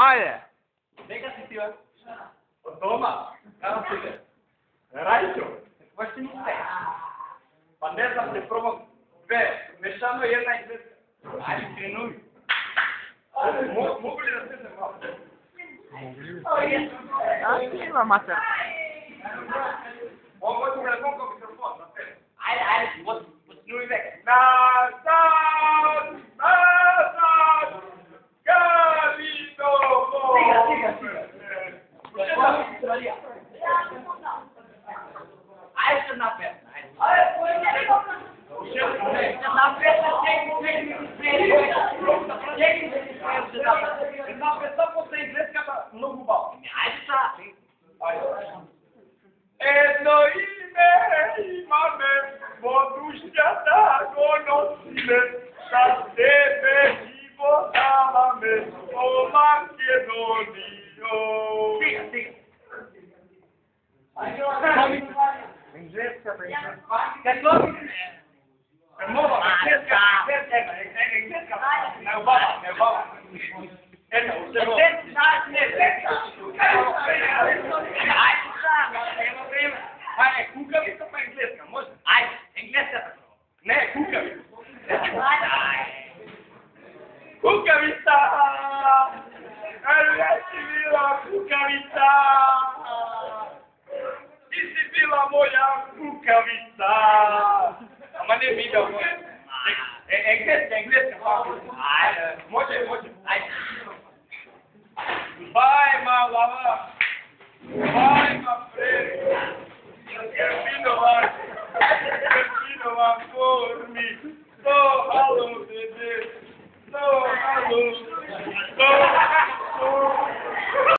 Ajde. Neka si ti od doma, kako si ide? Rajčo, baš ti nisi sve. Pa ne znam, te probam dve, mešano jedna i dve. Ajde, krenuj. Mogu li da sedem malo? Ja, ima mater. Mogu da telefon kao mikrofon, na tebe. Ajde, posnuj vek. Nazad, Gavino! Ajde sad na pesma, ajde. Sad na pesma, Една песна после английската много бавно. Ajde sad. Едно име имаме, водушката го носиме, за тебе живо даваме, о Македонио. Стига. Английската име. Какво ми? Мова, английска. Не обава. Ето, усего. Айде, кукавица па енглеска, може? Ajde, engleskата. Не, кукавица. Кукавица! Еле си била кукавица! Ти си била моя кукавица! Ама не видео моя. Енглеска, пак. Ajde. Може. Ajde. Vai, my lover. Vai, my friend. Termino por me. So hello, baby. So hello.